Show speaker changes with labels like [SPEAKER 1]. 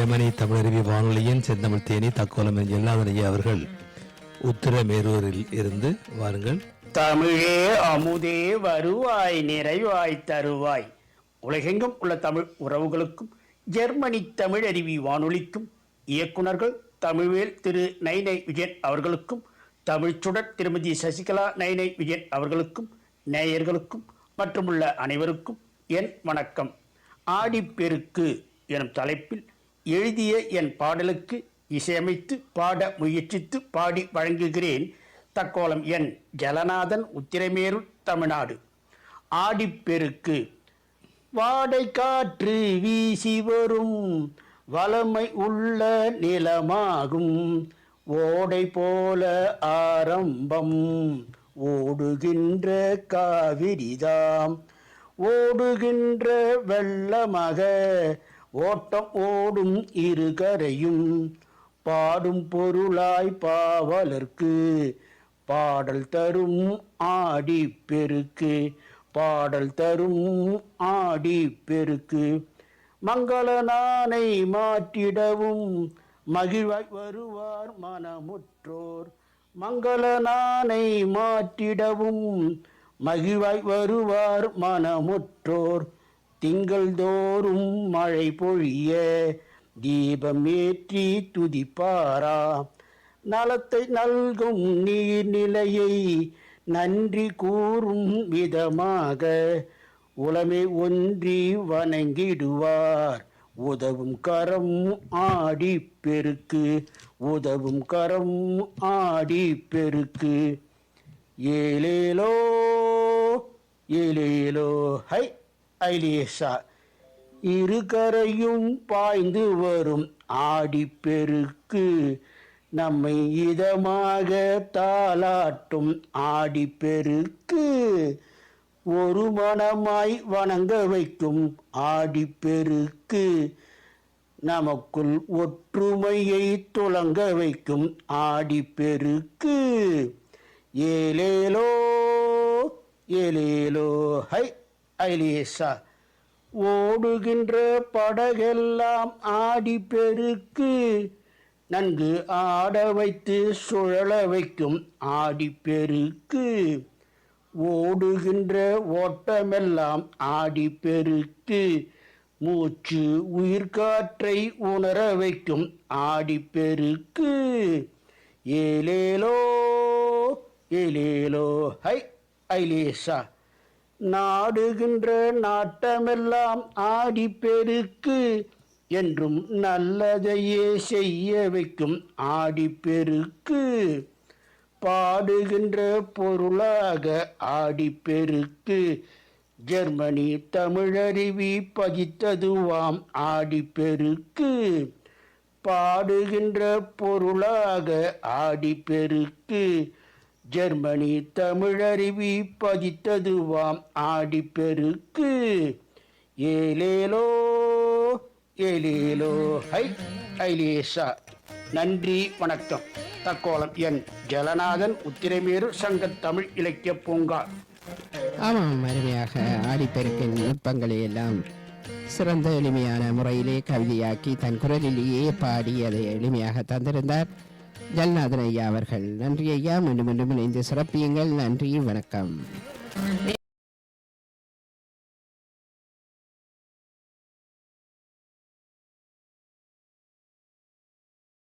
[SPEAKER 1] Germany Tamilaruvi வானொலியின் செந்தமிழ் தேனி தக்கோலம் எல்லாதனைய அவர்கள் உத்திரமேரூரில் இருந்து வாருங்கள்.
[SPEAKER 2] தமிழே அமுதே வருவாய் நிறைவாய் தருவாய். உலகெங்கும் உள்ள தமிழ் உறவுகளுக்கும் ஜெர்மனி தமிழருவி வானொலிக்கும் இயக்குநர்கள் தமிழ்வேல் திரு நைனை விஜயன் அவர்களுக்கும் தமிழ்ச்சுடர் திருமதி சசிகலா நைனை விஜயன் அவர்களுக்கும் நேயர்களுக்கும் மற்றுமுள்ள அனைவருக்கும் என் வணக்கம். ஆடிப்பெருக்கு எனும் தலைப்பில் எழுதிய என் பாடலுக்கு இசையமைத்து பாட முயற்சித்து பாடி வழங்குகிறேன். தக்கோலம் என் ஜலநாதன், உத்திரமேரூர், தமிழ்நாடு. ஆடிப்பெருக்கு. வாடை காற்று வீசி வரும் வளமை உள்ள நிலமாகும், ஓடை போல ஆரம்பம் ஓடுகின்ற காவிரிதாம், ஓடுகின்ற வெள்ளமாக ஓட்டம் ஓடும் இருகரையும், பாடும் பொருளாய் பாவலர்க்கு பாடல் தரும் ஆடிப்பெருக்கு, பாடல் தரும் ஆடிப்பெருக்கு. மங்கள நானை மாற்றிடவும் மகிழ்வாய் வருவார் மனமுற்றோர், மங்கள நானை மாற்றிடவும் மகிழ்வாய் வருவார் மனமுற்றோர். திங்கள் தோறும் மழை பொழிய தீபம் ஏற்றி துதிப்பாரா, நலத்தை நல்கும் நீர்நிலையை நன்றி கூறும் விதமாக உலமை ஒன்றி வணங்கிடுவார். உதவும் கரம் ஆடிப்பெருக்கு, உதவும் கரம் ஆடிப்பெருக்கு. ஏலேலோ ஏலேலோ ஹை ஐலேசா. இருகரையும் பாய்ந்து வரும் ஆடிப்பெருக்கு, நம்மை இதமாக தாளாட்டும் ஆடிப்பெருக்கு. ஒரு மனமாய் வணங்க வைக்கும் ஆடிப்பெருக்கு, நமக்குள் ஒற்றுமையை துலங்க வைக்கும் ஆடிப்பெருக்கு. ஏலேலோ ஏலேலோ ஹை ஐலேசா. ஓடுகின்ற படகெல்லாம் ஆடிப்பெருக்கு, நன்கு ஆட வைத்து சுழல வைக்கும் ஆடிப்பெருக்கு. ஓடுகின்ற ஓட்டமெல்லாம் ஆடிப்பெருக்கு, மூச்சு உயிர்காற்றை உணர வைக்கும் ஆடிப்பெருக்கு. ஏலேலோ ஏலேலோ ஹை ஐலேசா. நாடுகின்ற நாட்டமெல்லாம் ஆடிப்பெருக்கு, என்றும் நல்லதையே செய்ய வைக்கும் ஆடிப்பெருக்கு. பாடுகின்ற பொருளாக ஆடிப்பெருக்கு, ஜெர்மனி தமிழருவி பதித்ததுவாம் ஆடிப்பெருக்கு. பாடுகின்ற பொருளாக ஆடிப்பெருக்கு, ஜெர்மனி தமிழருவி பதித்ததுவாம் ஆடிப்பெருக்கு. ஏலேலோ ஏலேலோ ஹை ஐலேசா. நன்றி, வணக்கம். தக்கோலம் என் ஜலநாதன், உத்திரமேரூர், சங்க தமிழ் இலக்கிய பூங்கா.
[SPEAKER 3] ஆமாம், அருமையாக ஆடிப்பெருக்கின் நுட்பங்களை எல்லாம் சிறந்த எளிமையான முறையிலே கவிதையாக்கி தன் குரலிலேயே பாடி அதை எளிமையாக தந்திருந்தார் ஜல்நாதன் ஐயா அவர்கள். நன்றி ஐயா, மீண்டும் மீண்டும் இணைந்து சிறப்பியுங்கள். நன்றி, வணக்கம்.